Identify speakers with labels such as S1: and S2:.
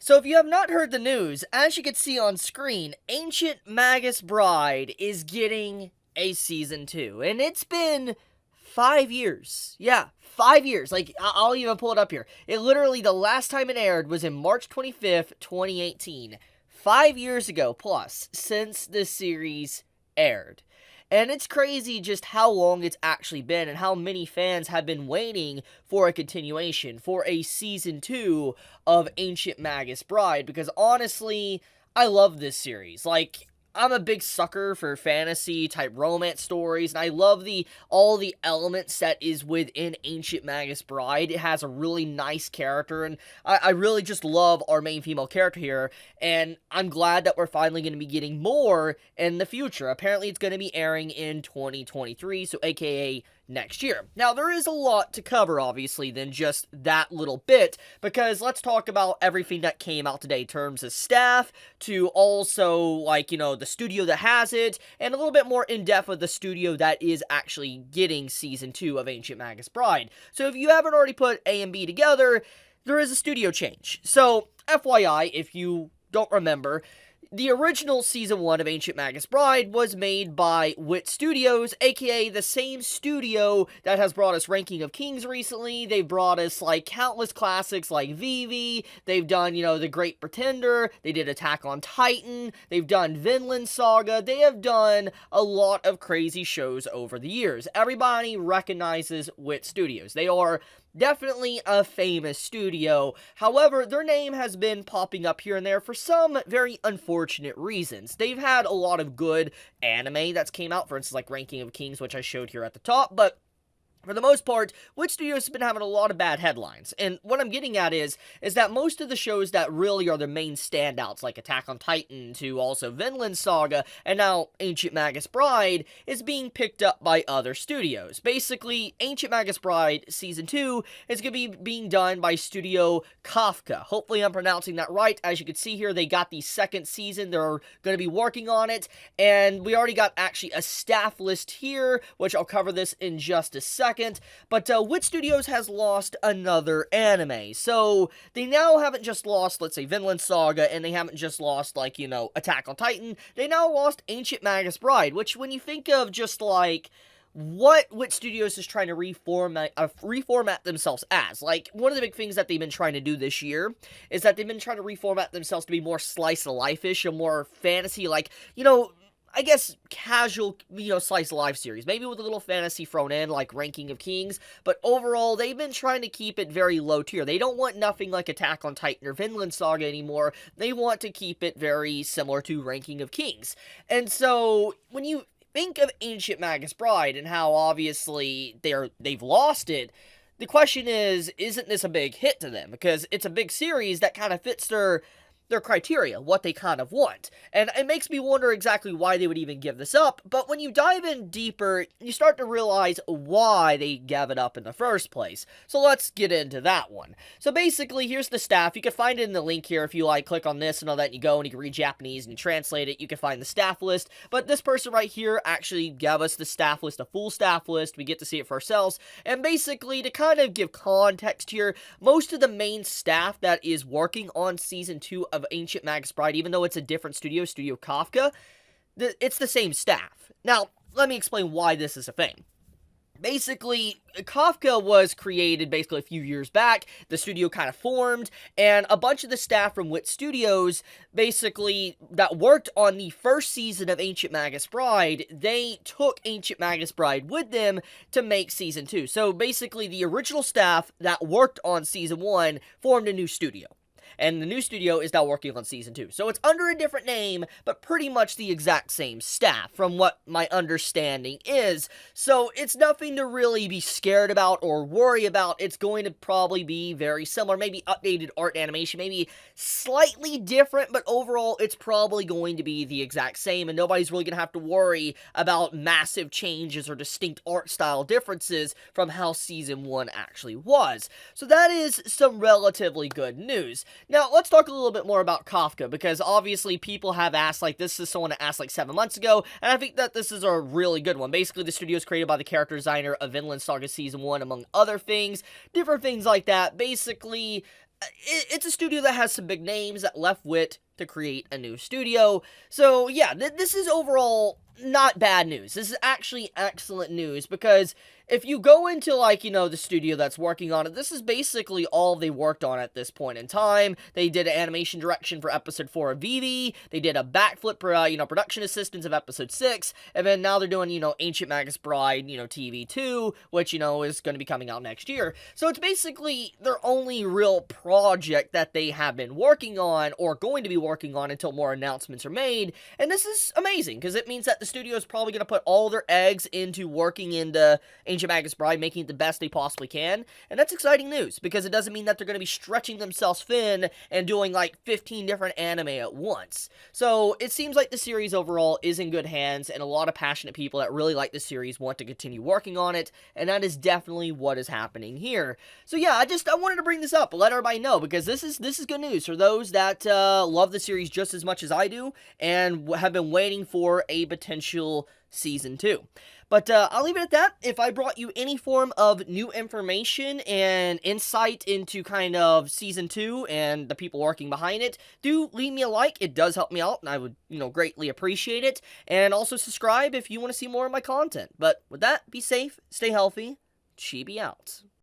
S1: So if you have not heard the news, as you can see on screen, Ancient Magus Bride is getting a season 2. And it's been 5 years. Yeah, 5 years. Like, I'll even pull it up here. It literally, the last time it aired was in March 25th, 2018. 5 years ago plus, since this series aired. And it's crazy just how long it's actually been and how many fans have been waiting for a continuation, for a season 2 of Ancient Magus Bride, because honestly, I love this series. Like, I'm a big sucker for fantasy type romance stories, and I love all the elements that is within Ancient Magus Bride. It has a really nice character, and I really just love our main female character here, and I'm glad that we're finally going to be getting more in the future. Apparently, it's going to be airing in 2023, so aka next year. Now, there is a lot to cover, obviously, than just that little bit, because let's talk about everything that came out today in terms of staff, to also, like, the studio that has it, and a little bit more in-depth of the studio that is actually getting Season 2 of Ancient Magus Bride. So if you haven't already put A and B together, there is a studio change. So, FYI, if you don't remember, the original Season 1 of Ancient Magus Bride was made by WIT Studios, aka the same studio that has brought us Ranking of Kings recently. They've brought us, like, countless classics like Vivi. They've done, The Great Pretender. They did Attack on Titan. They've done Vinland Saga. They have done a lot of crazy shows over the years. Everybody recognizes WIT Studios. They are definitely a famous studio. However, their name has been popping up here and there for some very unfortunate reasons. They've had a lot of good anime that's came out, for instance, like Ranking of Kings, which I showed here at the top, but for the most part, WIT Studios has been having a lot of bad headlines, and what I'm getting at is that most of the shows that really are the main standouts, like Attack on Titan to also Vinland Saga, and now Ancient Magus Bride, is being picked up by other studios. Basically, Ancient Magus Bride Season 2 is going to be being done by Studio Kafka. Hopefully I'm pronouncing that right. As you can see here, they got the second season. They're going to be working on it, and we already got actually a staff list here, which I'll cover this in just a second. But WIT Studios has lost another anime, so they now haven't just lost, let's say, Vinland Saga, and they haven't just lost, like, Attack on Titan. They now lost Ancient Magus Bride, which, when you think of just, like, what WIT Studios is trying to reformat themselves as. Like, one of the big things that they've been trying to do this year is that they've been trying to reformat themselves to be more slice-of-life-ish, and more fantasy, like, I guess, casual, slice of life series. Maybe with a little fantasy thrown in, like Ranking of Kings. But overall, they've been trying to keep it very low tier. They don't want nothing like Attack on Titan or Vinland Saga anymore. They want to keep it very similar to Ranking of Kings. And so, when you think of Ancient Magus Bride and how obviously they've lost it, the question is, isn't this a big hit to them? Because it's a big series that kind of fits their criteria, what they kind of want. And it makes me wonder exactly why they would even give this up, but when you dive in deeper, you start to realize why they gave it up in the first place. So let's get into that one. So basically, here's the staff. You can find it in the link here if you click on this and all that, and you go and you can read Japanese and you translate it. You can find the staff list, but this person right here actually gave us the staff list, a full staff list. We get to see it for ourselves, and basically, to kind of give context here, most of the main staff that is working on Season 2 of Ancient Magus Bride, even though it's a different studio, Studio Kafka, it's the same staff. Now, let me explain why this is a thing. Basically, Kafka was created basically a few years back. The studio kind of formed, and a bunch of the staff from WIT Studios, basically, that worked on the first season of Ancient Magus Bride, they took Ancient Magus Bride with them to make Season 2. So basically, the original staff that worked on Season 1 formed a new studio. And the new studio is now working on Season 2. So it's under a different name, but pretty much the exact same staff, from what my understanding is. So it's nothing to really be scared about or worry about. It's going to probably be very similar, maybe updated art and animation, maybe slightly different, but overall it's probably going to be the exact same, and nobody's really going to have to worry about massive changes or distinct art style differences from how Season 1 actually was. So that is some relatively good news. Now, let's talk a little bit more about Kafka, because obviously people have asked, like, this is someone that asked, like, 7 months ago, and I think that this is a really good one. Basically, the studio is created by the character designer of Vinland Saga Season 1, among other things, different things like that. Basically, it's a studio that has some big names that left WIT to create a new studio. So yeah, this is overall not bad news. This is actually excellent news, because if you go into, like, the studio that's working on it, this is basically all they worked on at this point in time. They did an animation direction for episode 4 of Vivi, they did a backflip, production assistance of episode 6, and then now they're doing, Ancient Magus Bride, TV 2, which, is going to be coming out next year. So it's basically their only real project that they have been working on, or going to be working on until more announcements are made, and this is amazing, because it means that the studio is probably going to put all their eggs into working into Ancient Magus Bride, making it the best they possibly can, and that's exciting news, because it doesn't mean that they're going to be stretching themselves thin and doing like 15 different anime at once. So it seems like the series overall is in good hands, and a lot of passionate people that really like the series want to continue working on it, and that is definitely what is happening here. So yeah, I wanted to bring this up, let everybody know, because this is good news for those that love the series just as much as I do, and have been waiting for a potential season 2. But I'll leave it at that. If I brought you any form of new information and insight into kind of season 2 and the people working behind it, do leave me a like. It does help me out, and I would, greatly appreciate it. And also subscribe if you want to see more of my content. But with that, be safe, stay healthy, Chibi out.